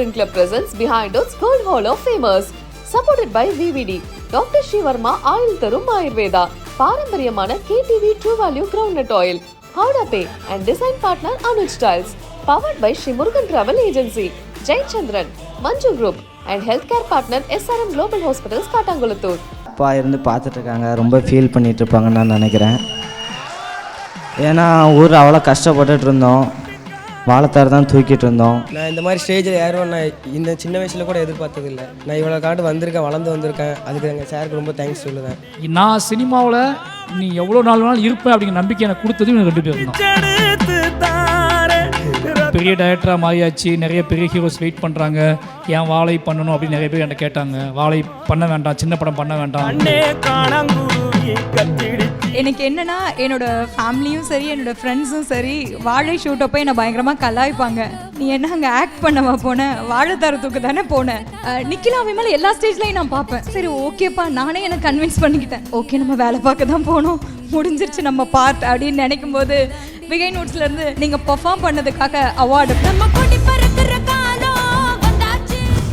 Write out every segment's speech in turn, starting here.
Golden Club presents Behind Oats Gold Hall of Famers. Supported by VVD, Dr. Shivarma Ayil Tharum Ayurveda, பாரம்பரியமான KTV True Value Groundnut Oil, Howda Pay and design partner Anuj Styles. Powered by Shri Murugan Travel Agency, Jai Chandran, Manju Group and healthcare partner SRM Global Hospitals, Katangulattur. அப்பா இருந்து பார்த்துட்டு இருக்காங்க, ரொம்ப feel பண்ணிட்டு இருப்பாங்கன்னு நான் நினைக்கிறேன். ஏன்னா ஊர் அவ்வளோ கஷ்டப்பட்டுட்டு இருந்தோம், வாழைத்தார் தான் தூக்கிட்டு இருந்தோம். நான் இந்த மாதிரி ஸ்டேஜில் யாரும் நான் இந்த சின்ன வயசில் கூட எதிர்பார்த்ததில்லை. நான் இவ்வளோ காட்டு வந்திருக்கேன், வளர்ந்து வந்திருக்கேன். அதுக்கு எங்கள் சாருக்கு ரொம்ப தேங்க்ஸ் சொல்லுவேன். நான் சினிமாவில் நீ எவ்வளோ நாள் வேணாலும் இருப்பேன் அப்படிங்கிற நம்பிக்கை எனக்கு கொடுத்தது எனக்கு 2 பேர் தான். பெரிய டைரக்டராக மாறியாச்சு, நிறைய பெரிய ஹீரோஸ் வெயிட் பண்ணுறாங்க, ஏன் வாழை பண்ணணும் அப்படின்னு நிறைய பேர் என்கிட்ட கேட்டாங்க. வாழை பண்ண வேண்டாம், சின்ன படம் பண்ண வேண்டாம். எனக்கு என்னன்னா, என்னோட ஃபேமிலியும் சரி என்னோட ஃப்ரெண்ட்ஸும் சரி வாழை ஷூட்டை போய் என்னை பயங்கரமாக கலாய்ப்பாங்க. நீ என்ன அங்கே ஆக்ட் பண்ணவா போனேன், வாழைத்தாரத்துக்கு தானே போனேன். நிக்கிலாவை மேலே எல்லா ஸ்டேஜ்லையும் நான் பார்ப்பேன். சரி ஓகேப்பா, நானே எனக்கு கன்வின்ஸ் பண்ணிக்கிட்டேன். ஓகே நம்ம வேலை பார்க்க தான் போனோம், முடிஞ்சிருச்சு நம்ம பார்ட் அப்படின்னு நினைக்கும் போது பிகைன் நோட்ஸ்லேருந்து நீங்கள் பெர்ஃபார்ம் பண்ணதுக்காக அவார்டு.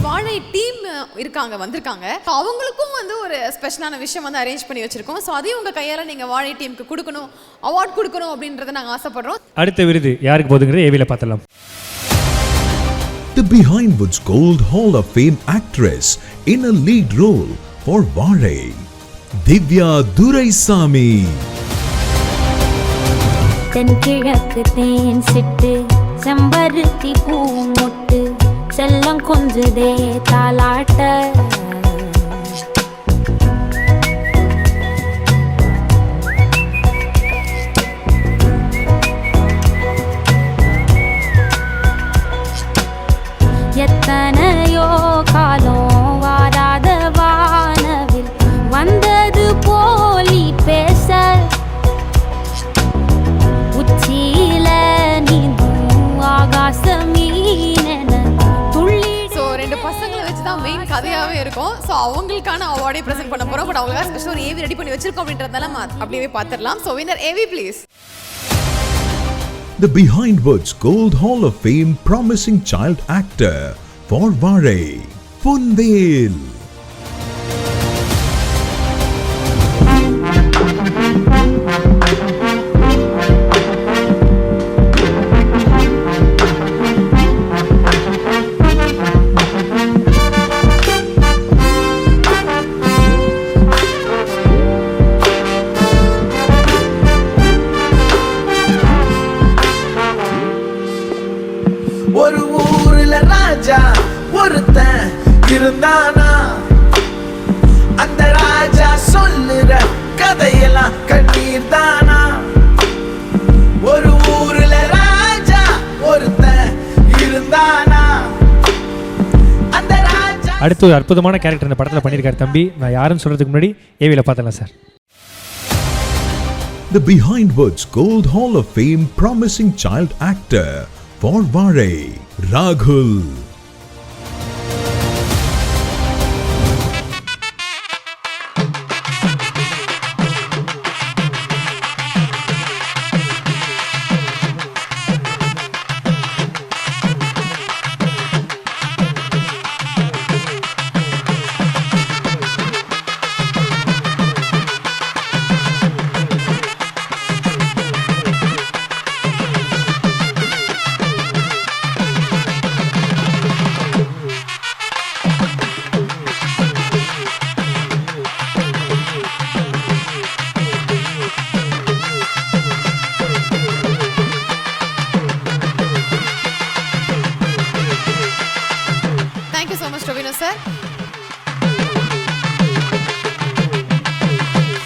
வாழை டீம் இருக்காங்க, வந்திருக்காங்க. அவங்களுக்கும் வந்து ஒரு ஸ்பெஷலான விஷயம் வந்து அரேஞ்ச் பண்ணி வச்சிருக்கோம். ஸோ அதையும் உங்கள் கையால் நீங்கள் வாழை டீமுக்கு கொடுக்கணும், அவார்ட் கொடுக்கணும் அப்படின்றத நாங்கள் ஆசைப்படுறோம். அடுத்த விருது யாருக்கு போகுதுங்கிற ஏவியில் பார்த்தலாம். The Behind Woods Gold Hall of Fame actress in a lead role for Vaalai, Divya Duraisamy. தென்கிழக்கு தேன் சிட்டு செம்பருத்தி பூ மொட்டு செல்லம் கொஞ்சதே தாலாட்ட. எத்தனையோ காலம் வாராத வானவில் வந்தது போலி பேச, உச்சியில நீந்தும் ஆகாச மீனென துள்ளி. ஸோ 2 பசங்களை வச்சு தான் மெயின் கதையாகவே இருக்கும். ஸோ அவங்களுக்கான அவார்டே ப்ரெசென்ட் பண்ண போகிறோம். பட் அவங்களுக்காக ஸ்பெஷல் ஒரு ஏவி ரெடி பண்ணி வச்சிருக்கோம் அப்படின்றதால அப்படியே பார்த்துடலாம். So winner AV please. The Behind Woods Gold Hall of Fame Promising Child Actor for Vaalai, Punvel. ஒரு ஊர்ல ராஜா ஒருத்தன் இருந்தானா, அந்த ராஜா சொல்லுற கதையெல்லாம் கண்ணீர் தானா. ஒரு ஊர்ல ராஜா ஒருத்தன் இருந்தானா, அந்த ராஜா. அடுத்து ஒரு அற்புதமான கேரக்டர் இந்த படத்தில் பண்ணியிருக்காரு தம்பி. நான் யாருன்னு சொல்கிறதுக்கு முன்னாடி ஏவியில் பார்த்தலாம் sir. The Behind Woods Gold Hall of Fame Promising Child Actor for Vaalai, Raghul.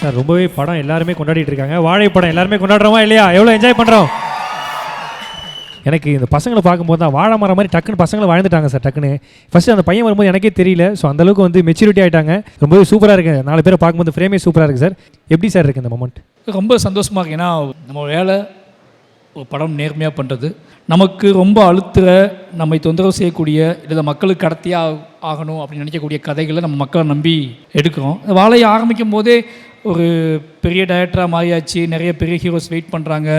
Sir ரொம்பவே படம் எல்லாருமே கொண்டாடிட்டு இருக்காங்க. வாழை படம் எல்லாருமே கொண்டாடுறோமா இல்லையா? எவ்வளோ என்ஜாய் பண்ணுறோம். எனக்கு இந்த பசங்களை பார்க்கும்போது தான் வாழை மரம் மாதிரி டக்குன்னு பசங்களை வாழ்ந்துட்டாங்க சார். டக்குன்னு ஃபஸ்ட்டு அந்த பையன் வரும்போது எனக்கே தெரியல. ஸோ அந்தளவுக்கு வந்து மெச்சூரிட்டி ஆகிட்டாங்க. ரொம்பவே சூப்பராக இருக்குது. 4 பேரை பார்க்கும்போது ஃப்ரேமே சூப்பராக இருக்குது சார். எப்படி சார் இருக்குது இந்த மொமெண்ட்? ரொம்ப சந்தோஷமாக இருக்குது. ஏன்னா நம்ம வேலை ஒரு படம் நேர்மையாக பண்ணுறது, நமக்கு ரொம்ப அழுத்துற, நம்மை தொந்தரவு செய்யக்கூடிய, இல்லை மக்களுக்கு கடத்தியாக ஆகணும் அப்படின்னு நினைக்கக்கூடிய கதைகளை நம்ம மக்களை நம்பி எடுக்கிறோம். வாழையை ஆரம்பிக்கும் போதே ஒரு பெரிய டைரக்டராக மாறியாச்சு, நிறைய பெரிய ஹீரோஸ் வெயிட் பண்ணுறாங்க,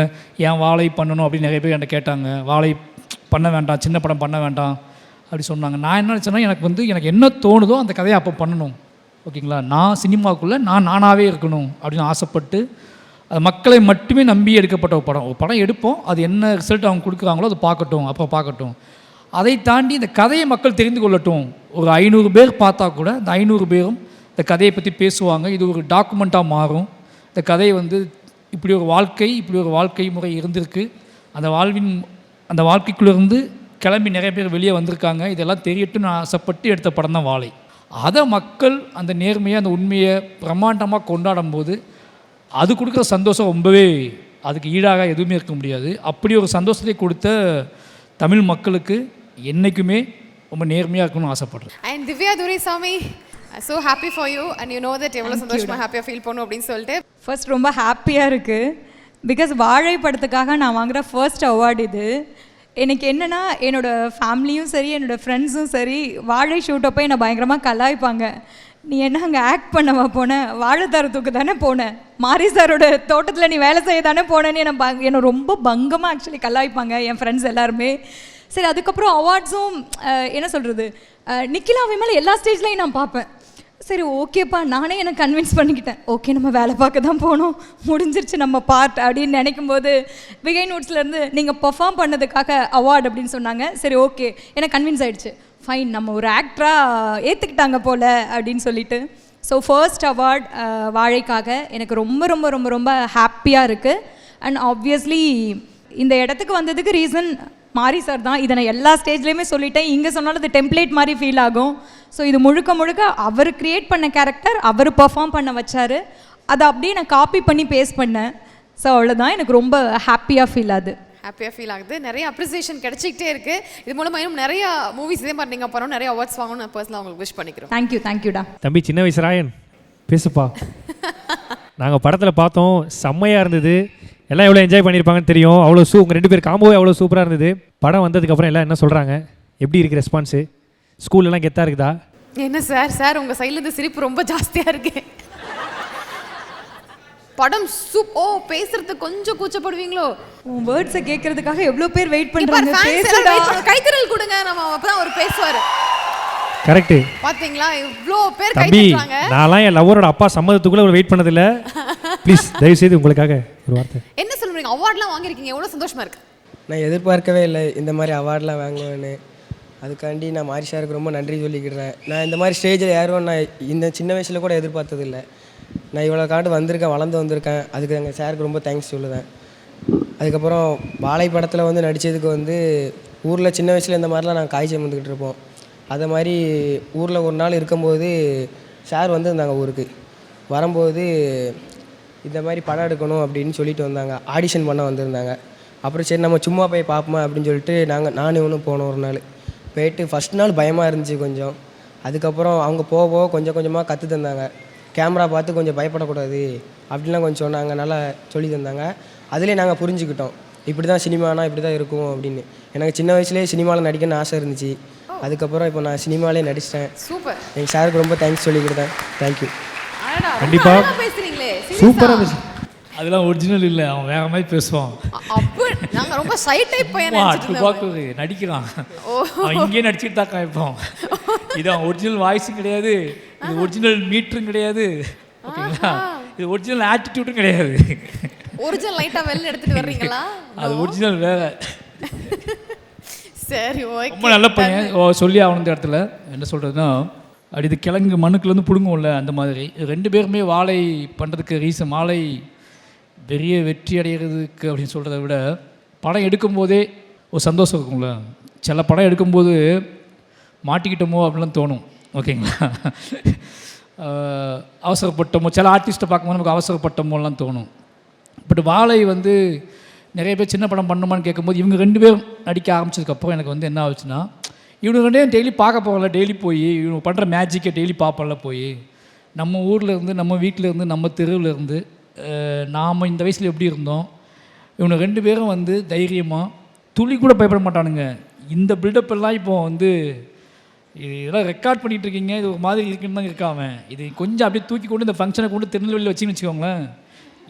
ஏன் வாழை பண்ணணும் அப்படின்னு நிறைய பேர் என்கிட்ட கேட்டாங்க. வாழை பண்ண வேண்டாம், சின்ன படம் பண்ண வேண்டாம், அப்படி சொன்னாங்க. நான் என்ன நினச்சேன்னா எனக்கு என்ன தோணுதோ அந்த கதையை அப்போ பண்ணணும். ஓகேங்களா, நான் சினிமாவுக்குள்ளே நானாகவே இருக்கணும் அப்படின்னு ஆசைப்பட்டு அது மக்களை மட்டுமே நம்பி எடுக்கப்பட்ட ஒரு படம் எடுப்போம். அது என்ன ரிசல்ட் அவங்க கொடுக்குறாங்களோ அது பார்க்கட்டும், அப்போ பார்க்கட்டும். அதை தாண்டி இந்த கதையை மக்கள் தெரிந்து கொள்ளட்டும். ஒரு 500 பேர் பார்த்தா கூட அந்த 500 பேரும் இந்த கதையை பற்றி பேசுவாங்க. இது ஒரு டாக்குமெண்ட்டாக மாறும். இந்த கதை இப்படி ஒரு வாழ்க்கை முறை இருந்திருக்கு. அந்த வாழ்க்கைக்குள்ளேருந்து கிளம்பி நிறைய பேர் வெளியே வந்திருக்காங்க. இதெல்லாம் தெரியட்டும்னு ஆசைப்பட்டு எடுத்த படம் தான் வாழை. அதை மக்கள் அந்த நேர்மையை, அந்த உண்மையை பிரம்மாண்டமாக கொண்டாடும் போது அது கொடுக்குற சந்தோஷம் ரொம்பவே அதுக்கு ஈடாக எதுவுமே இருக்க முடியாது. அப்படி ஒரு சந்தோஷத்தை கொடுத்த தமிழ் மக்களுக்கு என்றைக்குமே ரொம்ப நேர்மையாக இருக்கணும்னு ஆசைப்படுறேன். And Divya Duraisamy, so happy for you and you know that எவ்வளோ சந்தோஷமாக ஹாப்பியாக ஃபீல் பண்ணும் அப்படின்னு சொல்லிட்டு. ஃபர்ஸ்ட் ரொம்ப ஹாப்பியாக இருக்குது. பிகாஸ் வாழை படத்துக்காக நான் வாங்குகிற ஃபர்ஸ்ட் அவார்டு இது. எனக்கு என்னென்னா என்னோடய ஃபேமிலியும் சரி என்னோடய ஃப்ரெண்ட்ஸும் சரி வாழை ஷூட்டை போய் என்னை பயங்கரமாக கலாய்ப்பாங்க. நீ என்ன அங்கே ஆக்ட் பண்ணவா போன, வாழைத்தாரத்துக்கு தானே போனேன், மாரி சாரோட தோட்டத்தில் நீ வேலை செய்ய தானே போனேன்னு என்னை ரொம்ப பங்கமாக ஆக்சுவலி கலாய்ப்பாங்க என் ஃப்ரெண்ட்ஸ் எல்லாருமே. சரி, அதுக்கப்புறம் அவார்ட்ஸும் என்ன சொல்கிறது, நிக்கிலாவை மேலே எல்லா ஸ்டேஜ்லையும் நான் பார்ப்பேன். சரி ஓகேப்பா, நானே எனக்கு கன்வின்ஸ் பண்ணிக்கிட்டேன். ஓகே, நம்ம வேலை பார்க்க தான் போனோம், முடிஞ்சிருச்சு நம்ம பார்ட் அப்படின்னு நினைக்கும் போது விகை நோட்ஸ்லேருந்து நீங்கள் பர்ஃபார்ம் பண்ணதுக்காக அவார்டு அப்படின்னு சொன்னாங்க. சரி ஓகே, எனக்கு கன்வின்ஸ் ஆகிடுச்சு. ஃபைன், நம்ம ஒரு ஆக்டராக ஏற்றுக்கிட்டாங்க போல் அப்படின்னு சொல்லிட்டு. ஸோ ஃபர்ஸ்ட் அவார்ட் வாழைக்காக எனக்கு ரொம்ப ரொம்ப ரொம்ப ரொம்ப ஹாப்பியாக இருக்குது. அண்ட் ஆப்வியஸ்லி இந்த இடத்துக்கு வந்ததுக்கு ரீசன் மாரி சார் தான். இதை நான் எல்லா ஸ்டேஜ்லேயுமே சொல்லிட்டேன். இங்கே சொன்னாலும் அது டெம்ப்ளேட் மாதிரி ஃபீல் ஆகும். ஸோ இது முழுக்க அவர் க்ரியேட் பண்ண கேரக்டர் அவர் பர்ஃபார்ம் பண்ண வச்சார். அதை அப்படியே நான் காப்பி பண்ணி பேஸ்ட் பண்ணேன். ஸோ அவ்வளோதான், எனக்கு ரொம்ப ஹாப்பியாக ஃபீல் ஆகுது. நிறைய அப்ரிசியேஷன் கிடைச்சிக்கிட்டே இருக்குது. இது மூலமாக இன்னும் நிறைய மூவிஸ் இதே மாதிரி நீங்கள் பண்ணணும், நிறைய அவார்ட்ஸ் வாங்கணும் நான் பர்சனலாக உங்களுக்கு விஷ் பண்ணிக்கிறோம். தேங்க்யூடா. தம்பி சின்ன வயசு ராயன் பேசுப்பா. நாங்கள் படத்தில் பார்த்தோம், செம்மையாக இருந்தது. எல்லாம் எவ்வளோ என்ஜாய் பண்ணியிருப்பாங்கன்னு தெரியும். உங்கள் 2 பேர் காம்போவே அவ்வளோ சூப்பராக இருந்தது. படம் வந்ததுக்கப்புறம் எல்லாம் என்ன சொல்கிறாங்க, எப்படி இருக்குது ரெஸ்பான்ஸு? ஸ்கூல்லலாம் கெத்தாக இருக்குதா? என்ன சார் உங்கள் சைட்லேருந்து சிரிப்பு ரொம்ப ஜாஸ்தியாக இருக்கு. படம் பேசுறதுக்கு கொஞ்சம் கூச்சப்படுவீங்களோ? உன் வேர்ட்ஸை கேட்கறதுக்காக எவ்வளோ பேர் வெயிட் பண்ணுறாங்க. கைத்தறல் கொடுங்க, நம்ம அப்பதான் அவர் பேசுவார். கரெக்ட். பாத்தீங்களா, இவ்வளோ பேர் தம்பி, கைத்தறாங்க. நான்லாம் என் லவரோட அப்பா சம்மதத்துக்குள்ள வெயிட் பண்ணதில்லை. ப்ளீஸ் தயவு செய்து உங்களுக்காக ஒரு வார்த்தை. என்ன சொல்றீங்க, அவார்ட்லாம் வாங்கியிருக்கீங்க, எவ்வளோ சந்தோஷமா இருக்கு. நான் எதிர்பார்க்கவே இல்லை இந்த மாதிரி அவார்ட்லாம் வாங்குவேன்னு. அதுக்காண்டி நான் மாரி சாருக்கு ரொம்ப நன்றி சொல்லிக்கிறேன். நான் இந்த மாதிரி ஸ்டேஜில் யாரும் நான் இந்த சின்ன வயசில் கூட எதிர்பார்த்ததில்லை. நான் இவ்வளோ வளர்ந்து வந்திருக்கேன். அதுக்கு எங்கள் சாருக்கு ரொம்ப தேங்க்ஸ் சொல்லுவேன். அதுக்கப்புறம் வாழை படத்தில் நடித்ததுக்கு ஊரில் சின்ன வயசில் இந்த மாதிரிலாம் நாங்கள் காய் சுமந்துக்கிட்டு இருப்போம். அதை மாதிரி ஊரில் ஒரு நாள் இருக்கும்போது சார் வந்திருந்தாங்க ஊருக்கு. வரும்போது இந்த மாதிரி படம் எடுக்கணும் அப்படின்னு சொல்லிட்டு வந்தாங்க. ஆடிஷன் பண்ண வந்திருந்தாங்க. அப்புறம் சரி நம்ம சும்மா போய் பார்ப்போமா அப்படின்னு சொல்லிட்டு நானும் இவனும் போனோம். ஒரு நாள் போயிட்டு ஃபஸ்ட் நாள் பயமாக இருந்துச்சு கொஞ்சம். அதுக்கப்புறம் அவங்க போக கொஞ்சம் கொஞ்சமாக கற்று தந்தாங்க. கேமரா பார்த்து கொஞ்சம் பயப்படக்கூடாது அப்படின்லாம் கொஞ்சம் சொன்னாங்க, நல்லா சொல்லி தந்தாங்க. அதிலே நாங்கள் புரிஞ்சுக்கிட்டோம், இப்படி தான் சினிமானா இப்படி தான் இருக்கும் அப்படின்னு. எனக்கு சின்ன வயசுலேயே சினிமாவில் நடிக்கணும்னு ஆசை இருந்துச்சு. அதுக்கப்புறம் இப்போ நான் சினிமாலே நடிச்சிட்டேன். சூப்பர். எங்கள் சாருக்கு ரொம்ப தேங்க்ஸ் சொல்லிக்கிட்டேன். தேங்க்யூ. கண்டிப்பாக பேசுறீங்களே, சூப்பராக பேசு. அதெல்லாம் ஒரிஜினல் இல்லை, அவன் வேற மாதிரி பேசுவான். அப்போ நாங்கள் ரொம்ப ஷை டைப் பையன் நடிக்கிறான். அவன் இங்கேயே நடிச்சுட்டு தான் காய்ப்போம். இது அவன் ஒரிஜினல் வாய்ஸும் கிடையாது, இது ஒரிஜினல் மீட்டரும் கிடையாது, ஓகேங்களா, இது ஒரிஜினல் ஆட்டிடியூடும் கிடையாது. ஒரிஜினல் லைட்டாக வெளில எடுத்துகிட்டு வர்றீங்களா? அது ஒரிஜினல் வேற. சரி ஓகே, ரொம்ப நல்ல பையன். சொல்லி ஆகணும் இடத்துல என்ன சொல்கிறதுன்னா, அப்படி இது கிழங்கு மண்ணுக்குலேருந்து பிடுங்கும்ல அந்த மாதிரி 2 பேருமே வாழை பண்ணுறதுக்கு ரீசன், வாழை பெரிய வெற்றி அடைகிறதுக்கு அப்படின்னு சொல்கிறத விட படம் எடுக்கும்போதே ஒரு சந்தோஷம் இருக்கும்ல. சில படம் எடுக்கும்போது மாட்டிக்கிட்டோமோ அப்படின்லாம் தோணும், ஓகேங்களா. அவசரப்பட்டோமோ, சில ஆர்டிஸ்ட்டை பார்க்கும்போது நமக்கு அவசரப்பட்டோமோலாம் தோணும். பட் வாழை நிறைய பேர் சின்ன படம் பண்ணுமான்னு கேட்கும்போது இவங்க 2 பேரும் நடிக்க ஆரம்பிச்சதுக்கப்புறம் எனக்கு என்ன ஆச்சுன்னா, இவங்க 2 பேரும் டெய்லி பார்க்க போகல, டெய்லி போய் இவங்க பண்ணுற மேஜிக்கை டெய்லி பார்ப்பல, போய் நம்ம ஊரில் இருந்து, நம்ம வீட்டில் இருந்து, நம்ம தெருவில் இருந்து, நாம் இந்த வயசில் எப்படி இருந்தோம், இவங்க 2 பேரும் தைரியமாக துளி கூட பயப்பட மாட்டானுங்க. இந்த பில்டப் எல்லாம் இப்போ இதெல்லாம் ரெக்கார்ட் பண்ணிகிட்டு இருக்கீங்க, இது ஒரு மாதிரி இருக்குன்னு தான் இருக்காம, இது கொஞ்சம் அப்படியே தூக்கி கொண்டு இந்த ஃபங்க்ஷனை கொண்டு திருநெல்வேலியில் வச்சுன்னு வச்சுக்கோங்களேன்.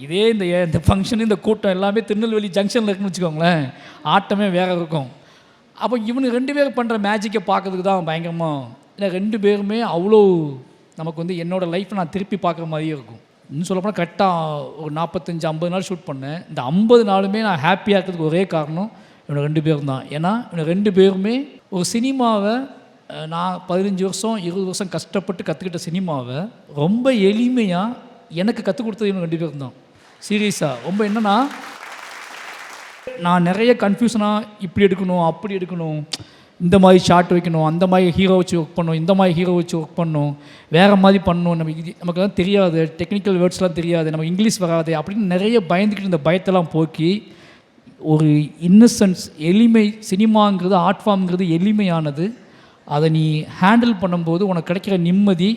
இதே இந்த ஃபங்க்ஷன், இந்த கூட்டம் எல்லாமே திருநெல்வேலி ஜங்ஷனில் இருக்குன்னு வச்சுக்கோங்களேன், ஆட்டமே வேற இருக்கும். அப்போ இவனு 2 பேர் பண்ணுற மேஜிக்கை பார்க்கறதுக்கு தான் பயங்கரமாக, ஏன்னா 2 பேருமே அவ்வளோ நமக்கு வந்து என்னோடய லைஃப்பை நான் திருப்பி பார்க்குற மாதிரியே இருக்கும். இன்னும் சொல்லப்போனால் கரெக்டாக ஒரு 45-50 நாள் ஷூட் பண்ணேன். இந்த 50 நாளுமே நான் ஹாப்பியாக இருக்கிறதுக்கு ஒரே காரணம் இவங்க 2 பேரும் தான். ஏன்னா இவங்க 2 பேருமே ஒரு சினிமாவை, நான் 15 வருஷம் 20 வருஷம் கஷ்டப்பட்டு கற்றுக்கிட்ட சினிமாவை ரொம்ப எளிமையாக எனக்கு கற்றுக் கொடுத்தது இவங்க 2 பேரும் தான். சீரியஸாக ரொம்ப என்னென்னா, நான் நிறைய கன்ஃபியூஷனாக இப்படி எடுக்கணும் அப்படி எடுக்கணும், இந்த மாதிரி ஷார்ட் வைக்கணும், அந்த மாதிரி ஹீரோ வச்சு ஒர்க் பண்ணணும், இந்த மாதிரி ஹீரோ வச்சு ஒர்க் பண்ணணும், வேறு மாதிரி பண்ணணும், நமக்குலாம் தெரியாது, டெக்னிக்கல் வேர்ட்ஸ்லாம் தெரியாது, நமக்கு இங்கிலீஷ் வராது அப்படின்னு நிறைய பயந்துக்கிட்டு இந்த பயத்தெல்லாம் போக்கி ஒரு இன்னசென்ஸ், எளிமை, சினிமாங்கிறது ஆர்ட் ஃபார்ம்ங்கிறது எளிமையானது. அதை நீ ஹேண்டில் பண்ணும்போது உனக்கு கிடைக்கிற நிம்மதி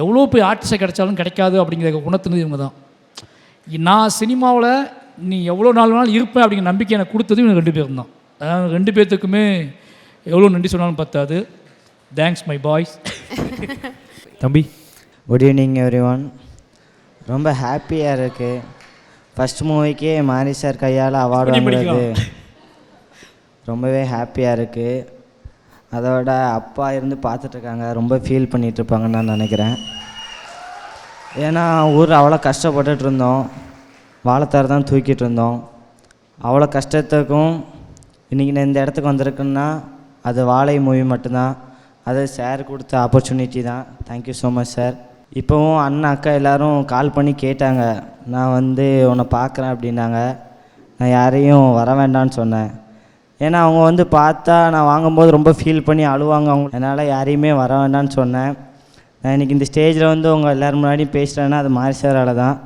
எவ்வளோ போய் ஆர்டிஸ்டை கிடைச்சாலும் கிடைக்காது அப்படிங்கிற உணர்த்துனது இவங்க தான். நான் சினிமாவில் நீ எவ்வளோ நாள் வேணாலும் இருப்பேன் அப்படிங்கிற நம்பிக்கை எனக்கு கொடுத்தது இவங்க 2 பேரும் தான். அதாவது 2 பேர்த்துக்குமே எவ்வளோ நன்றி சொன்னாலும் பத்தாது. Thanks my boys. தம்பி, குட் ஈவினிங் எவ்ரிஒன். ரொம்ப ஹாப்பியாக இருக்குது. ஃபஸ்ட் மூவிக்கே மாரி சார் கையால் அவார்டு வாங்குறது ரொம்பவே ஹாப்பியாக இருக்குது. அதோட அப்பா இருந்து பார்த்துட்ருக்காங்க, ரொம்ப ஃபீல் பண்ணிகிட்ருப்பாங்கன்னு நான் நினைக்கிறேன். ஏன்னா ஊர் அவ்வளோ கஷ்டப்பட்டுட்டு இருந்தோம், வாழைத்தார் தான் தூக்கிட்டு இருந்தோம். அவ்வளோ கஷ்டத்துக்கும் இன்றைக்கி நான் இந்த இடத்துக்கு வந்திருக்குன்னா அது வாழை மூவி மட்டும்தான். அது சார் கொடுத்த ஆப்பர்ச்சுனிட்டி தான். Thank you so much sir. இப்போவும் அண்ணன் அக்கா எல்லோரும் கால் பண்ணி கேட்டாங்க, நான் வந்து உன்னை பார்க்குறேன் அப்படின்னாங்க. நான் யாரையும் வர வேண்டான்னு சொன்னேன். ஏன்னா அவங்க வந்து பார்த்தா நான் வாங்கும்போது ரொம்ப ஃபீல் பண்ணி அழுவாங்க அவங்க. அதனால் யாரையுமே வர வேண்டான்னு சொன்னேன். நான் இன்றைக்கி இந்த ஸ்டேஜில் வந்து உங்கள் எல்லோரும் முன்னாடியும் பேசுகிறேன்னா அது மாரி சாரால் தான்.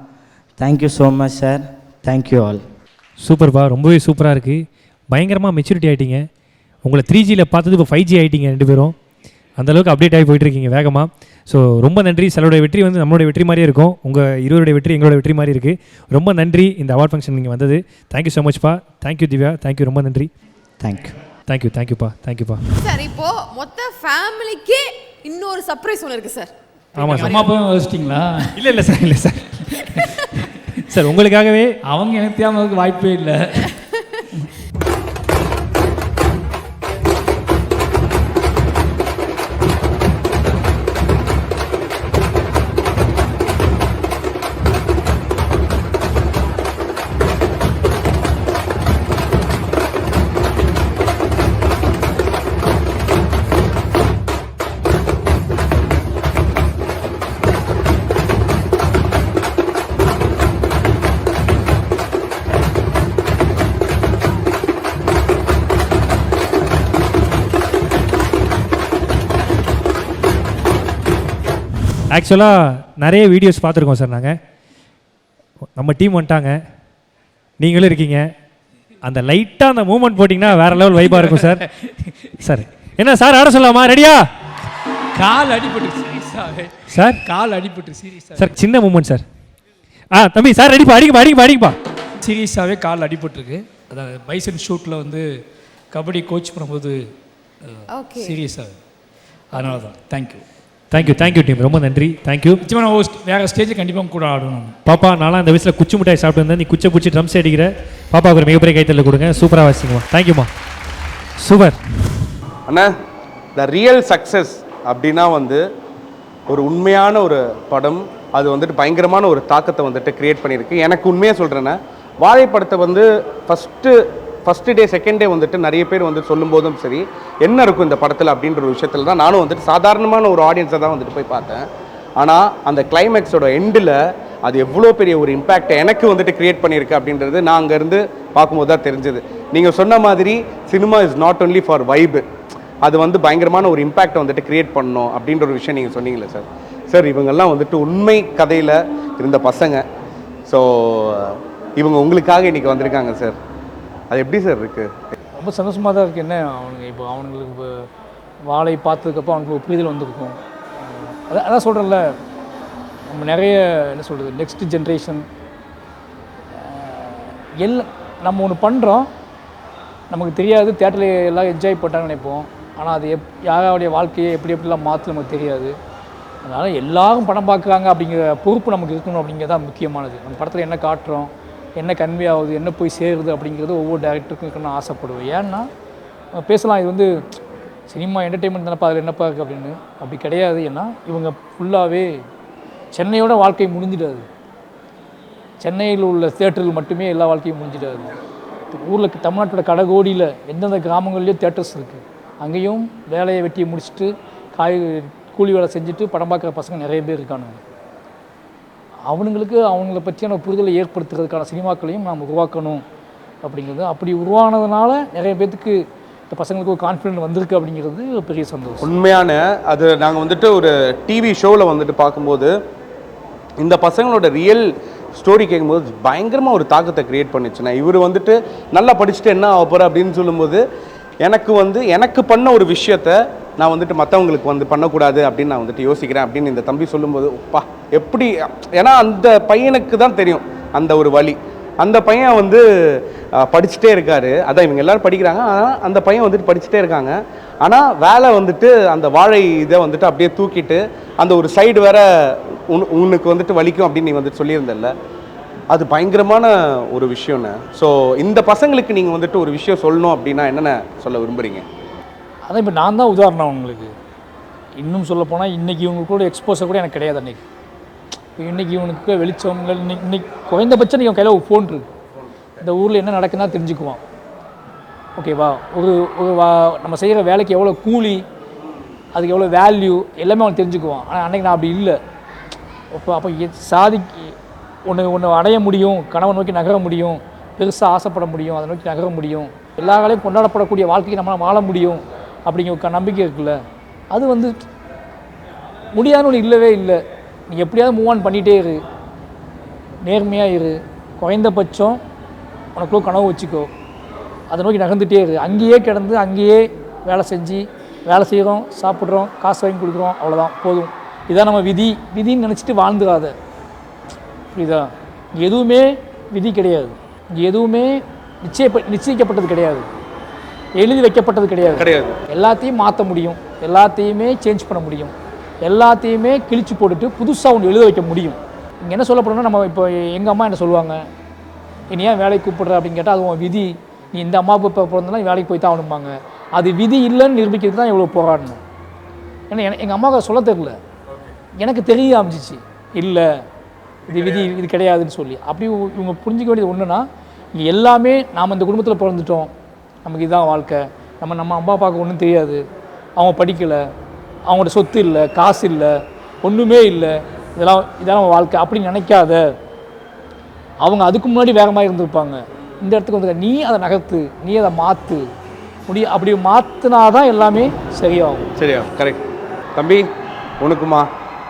Thank you so much sir. Thank you all. சூப்பர்ப்பா, ரொம்பவே சூப்பராக இருக்குது. பயங்கரமாக மெச்சூரிட்டி ஆகிட்டீங்க. உங்களை 3Gயில் பார்த்தது இப்போ 5G ஆகிட்டீங்க 2 பேரும். அந்தளவுக்கு அப்டேட் ஆகி போயிட்டுருக்கீங்க வேகமாக. ஸோ ரொம்ப நன்றி. சிலருடைய வெற்றி வந்து நம்மளுடைய வெற்றி மாதிரியே இருக்கும், உங்கள் இருவருடைய வெற்றி எங்களோட வெற்றி மாதிரி இருக்குது. ரொம்ப நன்றி இந்த அவார்ட் ஃபங்க்ஷன் நீங்கள் வந்தது. தேங்க்யூ ஸோ மச்ப்பா. தேங்க்யூ திவ்யா. தேங்க்யூ, ரொம்ப நன்றி. தேங்க்யூப்பா. சார், இப்போ மொத்த ஃபேமிலிக்கே இன்னொரு சர்ப்ரைஸ் ஒன்று இருக்குது சார். ஆமாம் சார். அம்மா அப்பா வச்சிட்டிங்களா? இல்லை சார் சார் உங்களுக்காகவே. அவங்க எனக்கு தேவைக்கு வாய்ப்பே இல்லை. ஆக்சுவலாக நிறைய வீடியோஸ் பார்த்துருக்கோம் சார். நாங்கள் நம்ம டீம் வந்துட்டாங்க, நீங்களும் இருக்கீங்க. அந்த லைட்டாக அந்த மூமெண்ட் போட்டிங்கன்னா வேறு லெவல் வைப்பாக இருக்கும் சார். சார் என்ன சார் ஆட சொல்லலாமா? ரெடியா? கால் அடிபட்டு சீரியஸாகவே சார். கால் அடிபட்டு சீரியஸாக சார், சின்ன மூமெண்ட் சார். தம்பி சார் ரெடிப்பா, அடிக்குப்பா. சீரியஸாகவே கால் அடிபட்டுருக்கு. அதாவது பைசன் ஷூட்டில் வந்து கபடி கோச் பண்ணும்போது சீரியஸாக, அதனால தான். தேங்க்யூ டீம், ரொம்ப நன்றி. தேங்க்யூ. நிச்சயமாக நான் வேறு ஸ்டேஜில் கண்டிப்பாக கூட ஆடணும். பாப்பா, நான்லாம் இந்த வயசில் குச்சி மிட்டாய் சாப்பிட்டு வந்தேன், நீ குச்சை பிடிச்சி ட்ரம்ஸ் அடிக்கிற. பாப்பாவுக்கு ஒரு மிகப்பெரிய கைத்தல் கொடுங்க. சூப்பராக வாசிங்கம்மா. தேங்க்யூம்மா. Super Anna. The real success அப்படின்னா வந்து ஒரு உண்மையான ஒரு படம், அது வந்துட்டு பயங்கரமான ஒரு தாக்கத்தை வந்துட்டு க்ரியேட் பண்ணியிருக்கு. எனக்கு உண்மையாக சொல்கிறேன்னா, வாழை படத்தை வந்து ஃபஸ்ட்டு டே செகண்ட் டே வந்துட்டு நிறைய பேர் வந்து சொல்லும்போதும் சரி, என்ன இருக்கும் இந்த படத்தில் அப்படின்ற ஒரு விஷயத்தில் தான் நானும் வந்துட்டு சாதாரணமான ஒரு ஆடியன்ஸை தான் வந்துட்டு போய் பார்த்தேன். ஆனால் அந்த கிளைமேக்ஸோட எண்டில் அது எவ்வளோ பெரிய ஒரு இம்பேக்டை எனக்கு வந்துட்டு க்ரியேட் பண்ணியிருக்கு அப்படின்றது நான் அங்கேருந்து பார்க்கும்போது தான் தெரிஞ்சது. நீங்கள் சொன்ன மாதிரி cinema is not only for vibe, அது வந்து பயங்கரமான ஒரு இம்பேக்டை வந்துட்டு க்ரியேட் பண்ணணும் அப்படின்ற ஒரு விஷயம் நீங்கள் சொன்னீங்களே சார். சார், இவங்கெல்லாம் வந்துட்டு உண்மை கதையில் இருந்த பசங்க. ஸோ இவங்க உங்களுக்காக இன்றைக்கி வந்திருக்காங்க சார். அது எப்படி சார் இருக்குது? ரொம்ப சந்தோஷமாக தான் இருக்குது. என்ன அவனுங்களுக்கு இப்போ வாழை பார்த்ததுக்கப்புறம் அவனுக்கு ஒரு புரிதல் வந்துருக்கும். அதான் சொல்கிறேன்ல, நம்ம நிறைய என்ன சொல்கிறது, நெக்ஸ்ட் ஜென்ரேஷன் நம்ம ஒன்று பண்ணுறோம், நமக்கு தெரியாது, தேட்டரில் எல்லாம் என்ஜாய் பண்ணான்னு நினைப்போம். ஆனால் அது யாருடைய வாழ்க்கையை எப்படிலாம் மாற்று நமக்கு தெரியாது. அதனால் எல்லாரும் படம் பார்க்குறாங்க அப்படிங்கிற பொறுப்பு நமக்கு இருக்கணும். அப்படிங்கிறது தான் முக்கியமானது. நம்ம படத்தில் என்ன காட்டுறோம், என்ன கன்வே ஆகுது, என்ன போய் சேருது அப்படிங்கிறது ஒவ்வொரு டேரக்டருக்கும் இருக்கணும்னு ஆசைப்படுவேன். ஏன்னா பேசலாம் இது வந்து சினிமா என்டர்டெயின்மெண்ட் தானப்பா அதில் என்னப்பா இருக்குது அப்படின்னு. அப்படி கிடையாது. ஏன்னா இவங்க ஃபுல்லாகவே சென்னையோட வாழ்க்கை முடிஞ்சிடாது. சென்னையில் உள்ள தியேட்டர்கள் மட்டுமே எல்லா வாழ்க்கையும் முடிஞ்சிடாது. ஊரில் தமிழ்நாட்டோட கடைகோடியில் எந்தெந்த கிராமங்கள்லேயும் தியேட்டர்ஸ் இருக்குது. அங்கேயும் வேலையை வெட்டியை முடிச்சுட்டு கூலி வேலை செஞ்சுட்டு படம் பார்க்குற பசங்க நிறைய பேர் இருக்கானுங்க. அவங்கள பற்றியான புரிதலை ஏற்படுத்துறதுக்கான சினிமாக்களையும் நாம் உருவாக்கணும் அப்படிங்கிறது. அப்படி உருவானதுனால நிறைய பேர்த்துக்கு இந்த பசங்களுக்கு ஒரு கான்ஃபிடென்ட் வந்திருக்கு அப்படிங்கிறது ஒரு பெரிய சந்தோஷம். உண்மையான அது நாங்கள் வந்துட்டு ஒரு டிவி ஷோவில் வந்துட்டு பார்க்கும்போது இந்த பசங்களோட ரியல் ஸ்டோரி கேட்கும்போது பயங்கரமாக ஒரு தாக்கத்தை க்ரியேட் பண்ணிச்சுன்னா, இவர் வந்துட்டு நல்லா படிச்சுட்டு என்ன ஆக போகிற அப்படின்னு சொல்லும்போது எனக்கு பண்ண ஒரு விஷயத்த நான் வந்துட்டு மற்றவங்களுக்கு வந்து பண்ணக்கூடாது அப்படின்னு நான் வந்துட்டு யோசிக்கிறேன் அப்படின்னு இந்த தம்பி சொல்லும்போது எப்படி, ஏன்னா அந்த பையனுக்கு தான் தெரியும் அந்த ஒரு வழி. அந்த பையன் வந்து படிச்சுட்டே இருக்காரு. அதான் இவங்க எல்லாரும் படிக்கிறாங்க, ஆனால் அந்த பையன் வந்துட்டு படிச்சுட்டே இருக்காங்க. ஆனால் வேலை வந்துட்டு அந்த வாழை இதை வந்துட்டு அப்படியே தூக்கிட்டு அந்த ஒரு சைடு வேற உனக்கு வந்துட்டு வலிக்கும் அப்படின்னு நீ வந்துட்டு சொல்லியிருந்தல்ல, அது பயங்கரமான ஒரு விஷயம்ண்ணே. ஸோ இந்த பசங்களுக்கு நீங்கள் வந்துட்டு ஒரு விஷயம் சொல்லணும் அப்படின்னா என்னென்ன சொல்ல விரும்புகிறீங்க? அதான் இப்போ நான் தான் உதாரணம் உங்களுக்கு. இன்னும் சொல்லப்போனால் இன்றைக்கி இவங்க கூட எக்ஸ்போஸர் கூட எனக்கு கிடையாது. அன்றைக்கி இன்றைக்கி இவனுக்கு வெளிச்சவங்க இன்னைக்கு குறைந்தபட்சம் நீங்கள் கையில் ஒரு ஃபோன் இருக்குது. இந்த ஊரில் என்ன நடக்குதுன்னா தெரிஞ்சுக்குவான். ஓகேவா? நம்ம செய்கிற வேலைக்கு எவ்வளோ கூலி, அதுக்கு எவ்வளோ வேல்யூ எல்லாமே அவன் தெரிஞ்சுக்குவான். ஆனால் அன்றைக்கி நான் அப்படி இல்லை. அப்போ ஒன்று அடைய முடியும், கனவை நோக்கி நகர முடியும், பெருசாக ஆசைப்பட முடியும், அதை நோக்கி நகர முடியும், எல்லா வேலையும் கொண்டாடப்படக்கூடிய வாழ்க்கைக்கு நம்மளால் வாழ முடியும் அப்படிங்கிற நம்பிக்கை இருக்குல்ல, அது வந்து முடியாதுன்னு ஒன்று இல்லவே இல்லை. நீ எப்படியாவது மூவ் ஆன் பண்ணிகிட்டே இரு, நேர்மையாக இரு, குறைந்தபட்சம் உனக்குள்ள கனவு வச்சுக்கோ, அதை நோக்கி நகர்ந்துகிட்டே இரு. அங்கேயே கிடந்து அங்கேயே வேலை செஞ்சு வேலை செய்கிறோம், சாப்பிட்றோம், காசு வாங்கி கொடுக்குறோம், அவ்வளோதான் போதும். இதான் நம்ம விதின்னு நினச்சிட்டு வாழ்ந்துடாத. புரியுதா? இங்கே எதுவுமே விதி கிடையாது, இங்கே எதுவுமே நிச்சயிக்கப்பட்டது கிடையாது, எழுதி வைக்கப்பட்டது கிடையாது. எல்லாத்தையும் மாற்ற முடியும், எல்லாத்தையுமே சேஞ்ச் பண்ண முடியும், எல்லாத்தையுமே கிழிச்சு போட்டுட்டு புதுசாக ஒன்று எழுத வைக்க முடியும். இங்கே என்ன சொல்லப்படுறோன்னா, நம்ம இப்போ எங்கள் அம்மா என்ன சொல்லுவாங்க, நீ ஏன் வேலைக்கு கூப்பிடுற அப்படின்னு கேட்டால் அது உன் விதி, நீ இந்த அம்மாவுக்கு இப்போ பிறந்தனா வேலைக்கு போய் தான் ஆகணும்பாங்க. அது விதி இல்லைன்னு நிரூபிக்கிறது தான் இவ்வளோ போராடணும். ஏன்னா எங்கள் அம்மாவுக்கு சொல்ல தெரியல, எனக்கு தெரிய ஆரம்பிச்சிச்சு இல்லை இது விதி, இது கிடையாதுன்னு சொல்லி. அப்படி இவங்க புரிஞ்சிக்க வேண்டியது ஒன்றுனா, இங்கே எல்லாமே நாம் இந்த குடும்பத்தில் பிறந்துட்டோம், நமக்கு இதுதான் வாழ்க்கை, நம்ம அம்மா அப்பாவுக்கு ஒன்றும் தெரியாது, அவங்க படிக்கலை, அவங்களோட சொத்து இல்லை, காசு இல்லை, ஒன்றுமே இல்லை, இதெல்லாம் வாழ்க்கை அப்படின்னு நினைக்காத. அவங்க அதுக்கு முன்னாடி வேறு மாதிரி இருந்திருப்பாங்க. இந்த இடத்துக்கு வந்து நீ அதை நகர்த்து, நீ அதை மாற்று அப்படி மாற்றினாதான் எல்லாமே சரியாகும். கரெக்ட் தம்பி. உனக்குமா?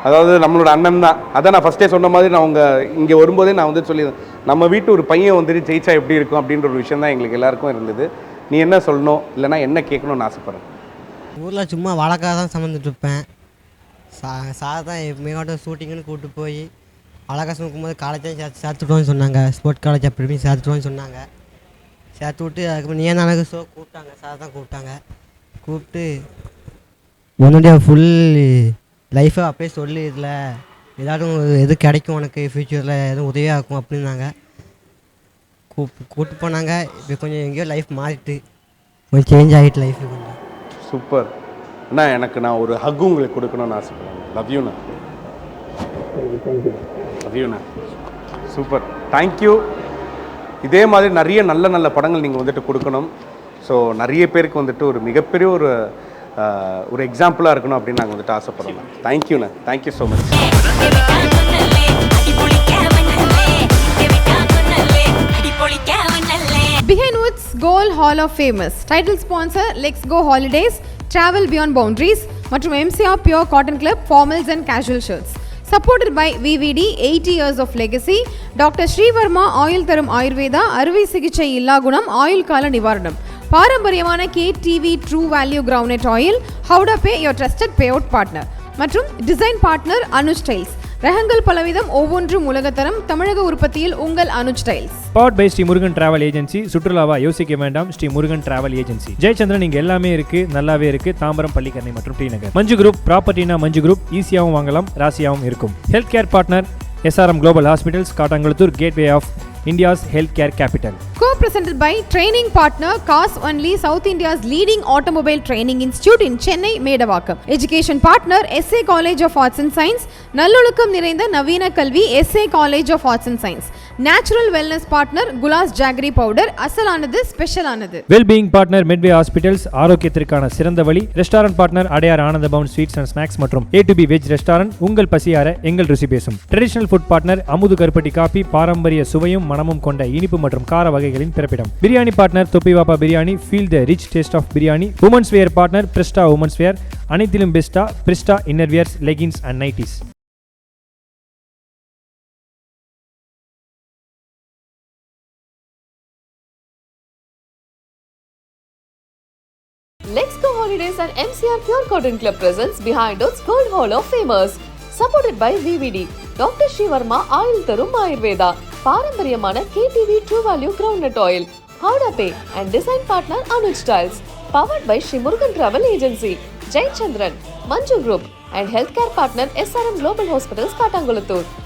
அதாவது நம்மளோட அண்ணன் தான். அதான் நான் ஃபஸ்ட்டே சொன்ன மாதிரி நான் இங்கே வரும்போதே நான் வந்து சொல்லியிருந்தேன், நம்ம வீட்டு ஒரு பையன் வந்துட்டு ஜெயிச்சா எப்படி இருக்கும் அப்படின்ற ஒரு விஷயம் தான் எங்களுக்கு எல்லாருக்கும் இருந்தது. நீ என்ன சொல்லணும் இல்லைனா என்ன கேட்கணும்னு ஆசைப்பட்றேன்? ஊரில் சும்மா வழக்காக தான் சம்மந்துட்டுருப்பேன். சார் தான் மேகோட்டம் ஷூட்டிங்குன்னு கூப்பிட்டு போய் வழக்காக சுமக்கும்போது காலேஜ் சேர்த்துட்டோன்னு சொன்னாங்க, ஸ்போர்ட்ஸ் காலேஜ் அப்படி சேர்த்துட்டோன்னு சொன்னாங்க. சேர்த்து விட்டு அதுக்கப்புறம் நீ எனக்கு ஷோ கூப்பிட்டாங்க, சார் தான் கூப்பிட்டு உன்னுடைய ஃபுல் லைஃப்பை அப்படியே சொல்லி இதில் ஏதாட்டும் எது கிடைக்கும் உனக்கு ஃப்யூச்சரில் எதுவும் உதவியாக இருக்கும் அப்படின்னாங்க. கூப்பிட்டு போனாங்க. இப்போ கொஞ்சம் எங்கேயோ லைஃப் மாறிட்டு கொஞ்சம் சேஞ்ச் ஆகிட்டு லைஃப் கொஞ்சம். சூப்பர் அண்ணா. நான் ஒரு ஹக் உங்களுக்கு கொடுக்கணும்னு ஆசைப்படுறேன். லவ்யூண்ணா. லவ்யூண்ணா. Super, thank you. இதே மாதிரி நிறைய நல்ல நல்ல படங்கள் நீங்கள் வந்துட்டு கொடுக்கணும். ஸோ நிறைய பேருக்கு வந்துட்டு ஒரு மிகப்பெரிய ஒரு எக்ஸாம்பிளாக இருக்கணும் அப்படின்னு நாங்கள் வந்துட்டு ஆசைப்படுறோம். தேங்க்யூண்ணா, thank you so much. Behind Woods Gold Hall of Famous title sponsor Let's Go Holidays, Travel Beyond Boundaries மற்றும் MCR Pure Cotton Club formals and casual shirts. Supported by VVD 80 years of legacy, Dr. Srivarma Oil Tharum Ayurveda அறுவை சிகிச்சை இல்லா குணம் ஆயுள் கால நிவாரணம், பாரம்பரியமான KTV True Value Groundnut Oil, Howda Pay your trusted payout partner மற்றும் டிசைன் பார்ட்னர் அனுஜ் ஸ்டைல்ஸ். ரகங்கள் பலவிதம், ஒவ்வொன்றும் உலகத்தரம், தமிழக உற்பத்தியில் உங்கள் Anuj styles. Powered by Shri Murugan travel agency. சுற்றுலாவா யோசிக்க வேண்டாம், ஸ்ரீ முருகன் டிராவல் ஏஜென்சி. ஜெயச்சந்திரன் இங்கே எல்லாமே இருக்கு, நல்லாவே இருக்கு. தாம்பரம், பள்ளிக்கரணை மற்றும் டி நகர். மஞ்சு குரூப் ப்ராப்பர்ட்டினா மஞ்சு குரூப், ஈஸியாகவும் வாங்கலாம், ராசியாகவும் இருக்கும். Health care partner SRM global hospitals, Kattankulathur, gateway of India's healthcare capital. Co-presented by training partner Cars Only, South India's leading automobile training institute in Chennai, Medavakkam. Education partner SA College of Arts and Science, Nallolukam Niraindha Navina Kalvi SA College of Arts and Science. Natural wellness partner Gulas Jaggery powder, அசலானது ஸ்பெஷலானது. Well-being partner Medway Hospitals, ஆரோக்கியத்திற்கான சிறந்த வழி. Restaurant partner Adyar Ananda Pawan sweets and snacks மற்றும் A to B veg restaurant, உங்கள் பசியார எங்கள் ருசி பேசும். Traditional food partner அமுது கருப்பட்டி காபி, பாரம்பரிய சுவையும் மனமும் கொண்ட இனிப்பு மற்றும் கார வகைகளின் பிறப்பிடம். Biryani partner Thoppivappa biryani, feel the rich taste of biryani. Women's wear partner Presta Women's Wear, அனைத்திலும் பெஸ்டா Presta innerwears, leggings and nighties. Let's Go Holidays and MCR Pure Cotton Club presents Behind Oats Gold Hall of Famers. Supported by VVD, Dr. Shivarma oil தரும் ஆயுர்வேதா, பாரம்பரியமான KTV True Value Groundnut Oil, Howda Pay and design partner Anuj Styles. Powered by Shri Murugan Travel Agency, Jai Chandran, Manju Group and healthcare partner SRM Global Hospitals, Katangulattur.